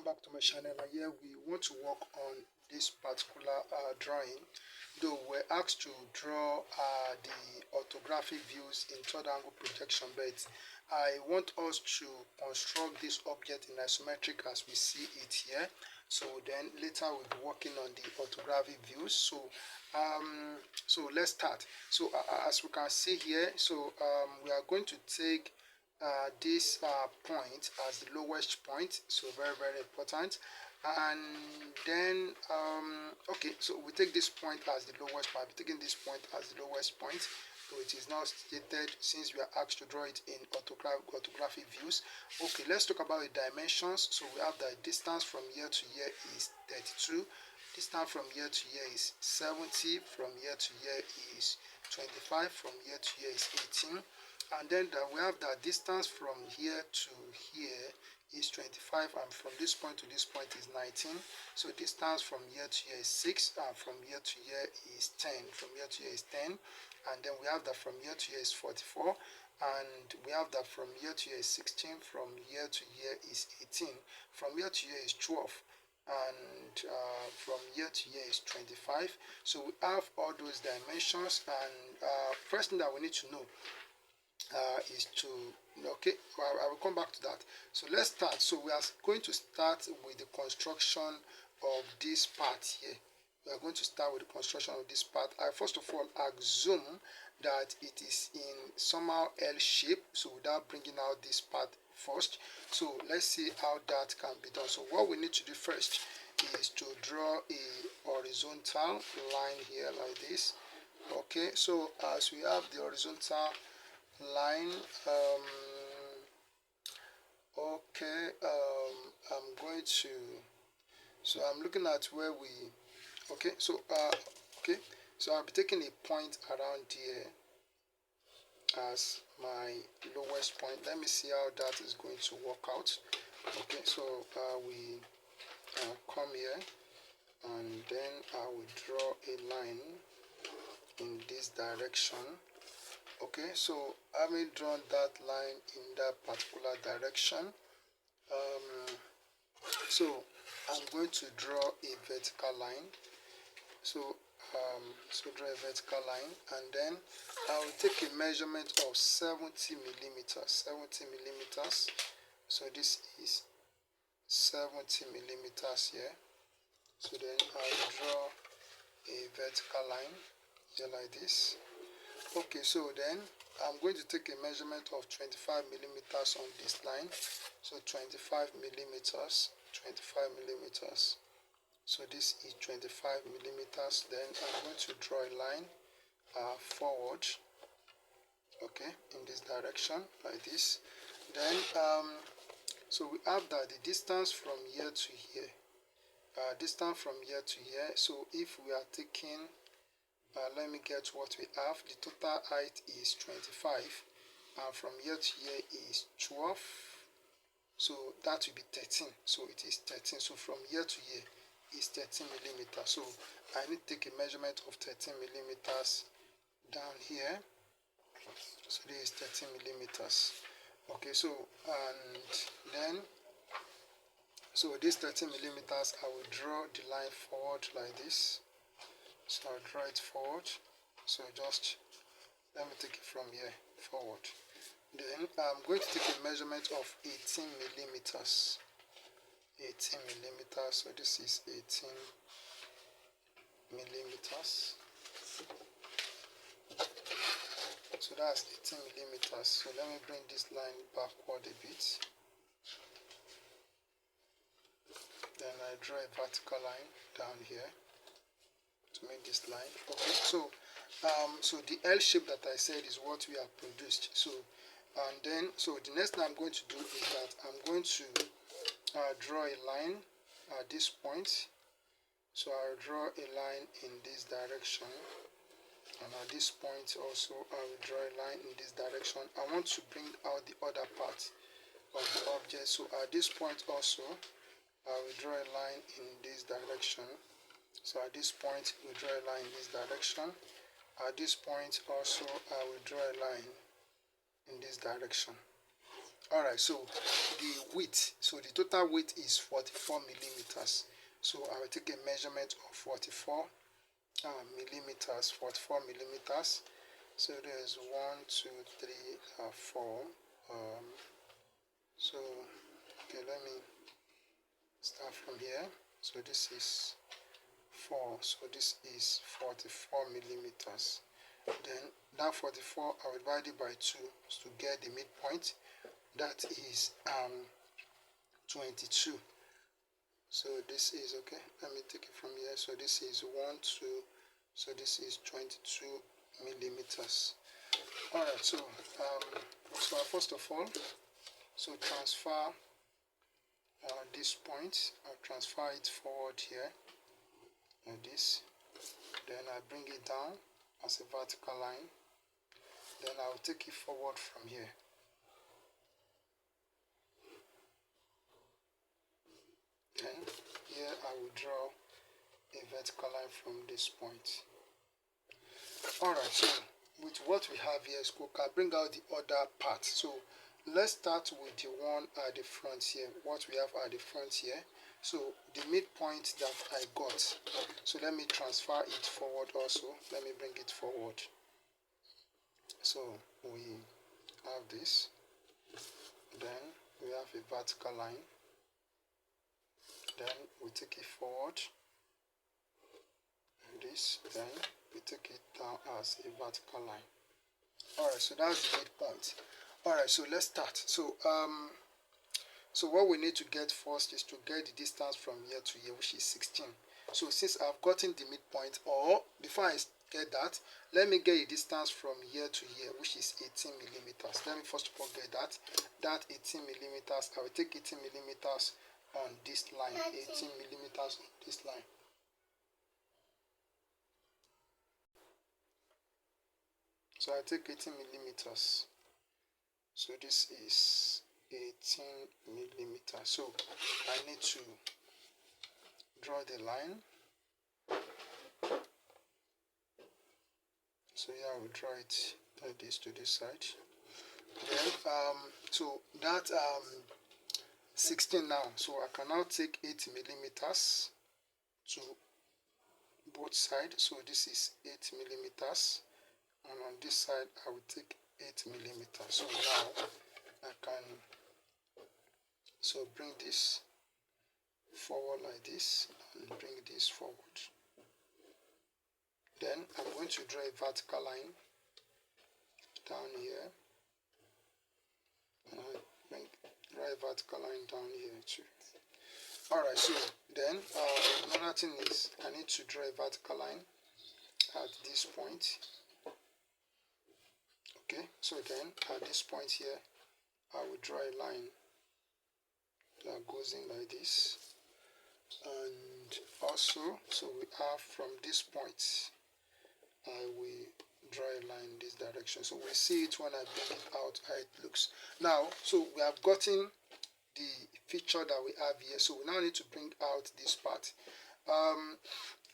back to my channel, and here we want to work on this particular drawing. Though we're asked to draw the orthographic views in third angle projection, but I want us to construct this object in isometric as we see it here. So then later we'll be working on the orthographic views. So let's start. So as we can see here, we are going to take this point as the lowest point, so very important. And then okay, so we take this point as the lowest point. We're taking this point as the lowest point, so it is now stated since we are asked to draw it in orthographic views. Okay, let's talk about the dimensions. So we have the distance from here to here is 32, distance from here to here is 70, from here to here is 25, from here to here is 18. And then we have the distance from here to here is 25, and from this point to this point is 19. So distance from here to here is 6, and from here to here is 10. From here to here is 10. And then we have that from here to here is 44. And we have that from here to here is 16. From here to here is 18. From here to here is 12. And from here to here is 25. So we have all those dimensions, and first thing that we need to know is to, okay, I will come back to that. So let's start. So we are going to start with the construction of this part here. We are going to start with the construction of this part. I first of all assume that it is in somehow L shape, so without bringing out this part first. So let's see how that can be done. So what we need to do first is to draw a horizontal line here like this. Okay, so as we have the horizontal line, I'm going to, so I'm looking at where we, okay, so I'll be taking a point around here as my lowest point. Let me see how that is going to work out. Okay, so we come here, and then I will draw a line in this direction. Okay, so having drawn that line in that particular direction, so I'm going to draw a vertical line. So draw a vertical line, and then I will take a measurement of 70 millimeters. 70 millimeters. So this is 70 millimeters here. So then I will draw a vertical line here like this. Okay, so then I'm going to take a measurement of 25 millimeters on this line. So 25 millimeters, 25 millimeters. So this is 25 millimeters. Then I'm going to draw a line forward, okay, in this direction like this. Then so we have that the distance from here to here, distance from here to here. So if we are taking, let me get what we have. The total height is 25, and from here to here is 12. So that will be 13. So it is 13. So from here to here is 13 millimeters. So I need to take a measurement of 13 millimeters down here. So this is 13 millimeters. Okay, so and then so this 13 millimeters, I will draw the line forward like this. So I'll draw it forward. So just let me take it from here forward. Then I'm going to take a measurement of 18 millimeters. 18 millimeters. So this is 18 millimeters. So that's 18 millimeters. So let me bring this line backward a bit. Then I draw a vertical line down here to make this line. Okay, so so the L shape that I said is what we have produced. So and then so the next thing I'm going to do is that I'm going to draw a line at this point. So I'll draw a line in this direction, and at this point also I will draw a line in this direction. I want to bring out the other part of the object. So at this point also I will draw a line in this direction. So at this point we draw a line in this direction. At this point also I will draw a line in this direction. Alright, so the width, so the total width is 44 millimeters. So I will take a measurement of 44 millimeters, 44 millimeters. So there's 1, 2, 3, 4. So okay, let me start from here. So this is 4, so this is 44 millimeters. Then that 44 I will divide it by 2 to get the midpoint. That is 22. So this is okay. Let me take it from here. So this is 1, 2. So this is 22 millimeters. Alright, so first of all, so transfer this point. I'll transfer it forward here like this. Then I bring it down as a vertical line. Then I'll take it forward from here. Then here I will draw a vertical line from this point. Alright, so with what we have here, we can bring out the other part. So let's start with the one at the front here. What we have at the front here. So the midpoint that I got. So let me transfer it forward also. Let me bring it forward. So we have this. Then we have a vertical line. Then we take it forward. This. Then we take it down as a vertical line. Alright, so that's the midpoint. Alright, so let's start. So what we need to get first is to get the distance from here to here, which is 16. So since I've gotten the midpoint, or before I get that, let me get a distance from here to here, which is 18 millimeters. Let me first of all get that 18 millimeters. I will take 18 millimeters on this line, 18 millimeters on this line. So I take 18 millimeters. So this is 18 millimeters. So I need to draw the line. So here I will draw it like this to this side. Then so that 16 now. So I can now take 8 millimeters to both sides. So this is 8 millimeters. And on this side I will take 8 millimeters. So now I can bring this forward like this and bring this forward. Then I'm going to draw a vertical line down here. And I draw a vertical line down here too. Alright, so then another thing is I need to draw a vertical line at this point. Okay, so then at this point here, I will draw a line that goes in like this. And also, so we have from this point, I will draw a line in this direction. So we see it when I bring it out, how it looks. Now, so we have gotten the feature that we have here. So we now need to bring out this part.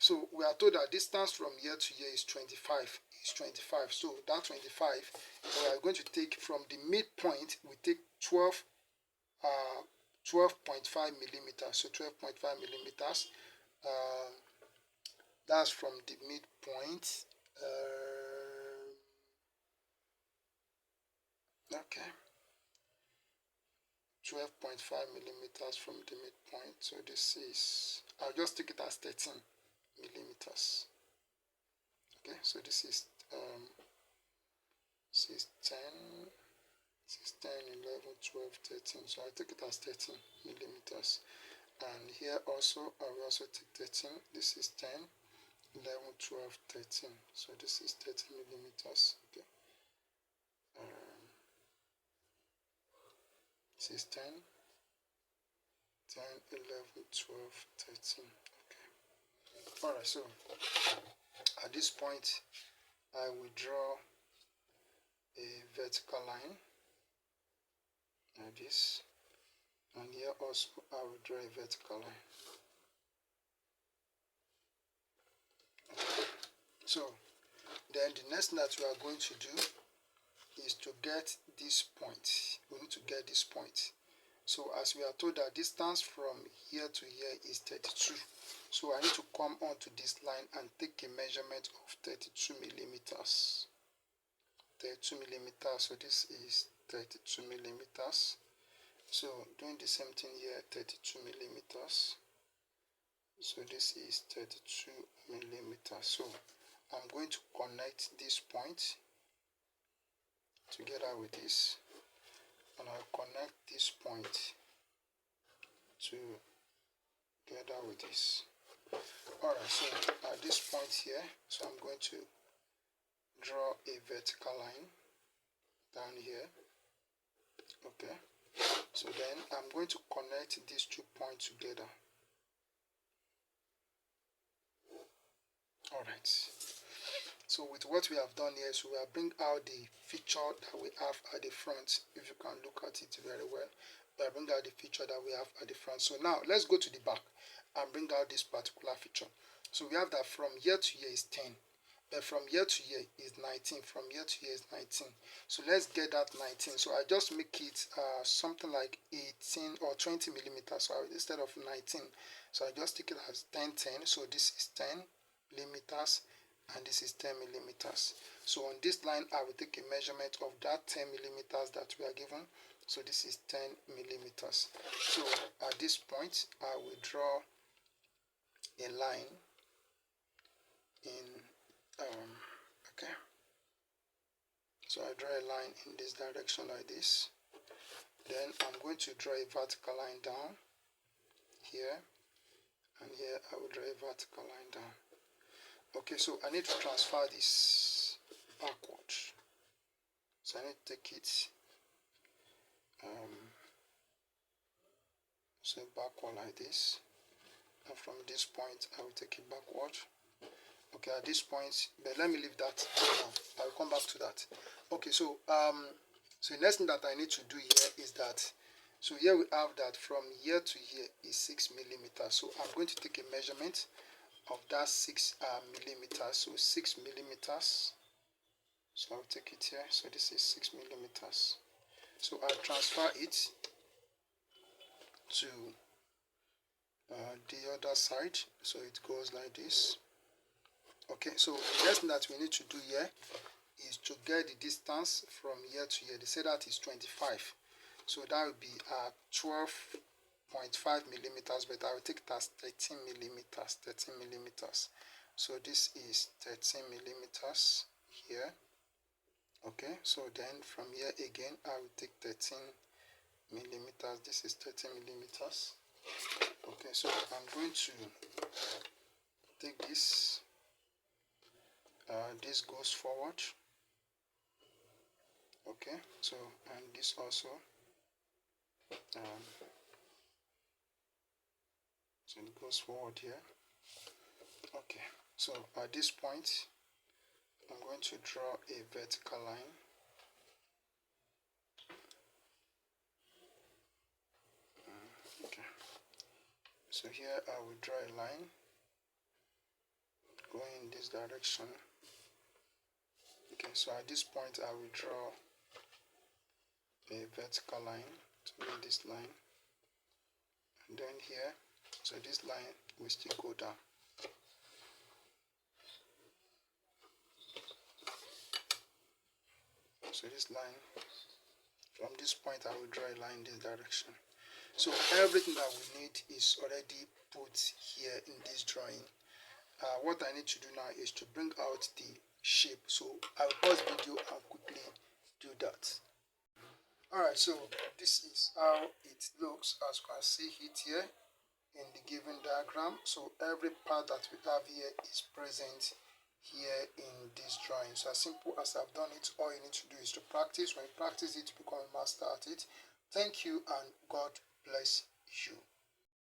So we are told that distance from here to here is 25. Is 25. So that 25, we are going to take from the midpoint. We take 12.5 millimeters. So 12.5 millimeters. That's from the midpoint. Okay. 12.5 millimeters from the midpoint. So this is, I'll just take it as 13 millimeters. Okay, so this is 10, 10, 11, 12, 13. So I take it as 13 millimeters. And here also, I will also take 13. This is 10, 11, 12, 13. So this is 13 millimeters. Okay. This is 10, 10, 11, 12, 13. Okay. Alright, so at this point, I will draw a vertical line like this. And here also, I will draw a vertical line. Okay. So, then the next thing that we are going to do is to get this point. We need to get this point. So as we are told that distance from here to here is 32. So I need to come onto this line and take a measurement of 32 millimeters. 32 millimeters. So this is 32 millimeters. So doing the same thing here, 32 millimeters. So this is 32 millimeters. So I'm going to connect this point together with this, and I'll connect this point together with this. Alright, so at this point here, so I'm going to draw a vertical line down here. Okay, so then I'm going to connect these 2 points together. Alright, so with what we have done here, so we have bring out the feature that we have at the front. If you can look at it very well, we have bring out the feature that we have at the front. So now let's go to the back and bring out this particular feature. So we have that from here to here is 10, but from here to here is 19, from here to here is 19. So let's get that 19. So I just make it something like 18 or 20 millimeters. So instead of 19, so I just take it as 10, 10. So this is 10 millimeters and this is 10 millimeters. So on this line I will take a measurement of that 10 millimeters that we are given. So this is 10 millimeters. So at this point I will draw a line in okay, so I draw a line in this direction like this. Then I'm going to draw a vertical line down here, and here I will draw a vertical line down. Okay, so I need to transfer this backward. So I need to take it so backward like this, and from this point I will take it backward. Okay, at this point, but let me leave that now. I'll come back to that. Okay, so so the next thing that I need to do here is that, so here we have that from here to here is 6 millimeters. So I'm going to take a measurement of that 6 millimeters. So 6 millimeters. So I'll take it here. So this is 6 millimeters. So I'll transfer it to the other side. So it goes like this. Okay, so the next thing that we need to do here is to get the distance from here to here. They say that is 25. So that will be 12.5 millimeters, but I will take it as 13 millimeters. 13 millimeters. So this is 13 millimeters here. Okay, so then from here again, I will take 13 millimeters. This is 13 millimeters. Okay, so I'm going to take this. This goes forward. Okay, so and this also. So it goes forward here. Okay, so at this point, I'm going to draw a vertical line. Okay, so here I will draw a line going in this direction. Okay, so at this point I will draw a vertical line to make this line, and then here, so this line will still go down. So this line, from this point I will draw a line in this direction. So everything that we need is already put here in this drawing. What I need to do now is to bring out the shape. So I'll pause video and quickly do that. Alright, so this is how it looks, as you can see it here in the given diagram. So every part that we have here is present here in this drawing. So as simple as I've done it, all you need to do is to practice. When you practice it, you become a master at it. Thank you and God bless you.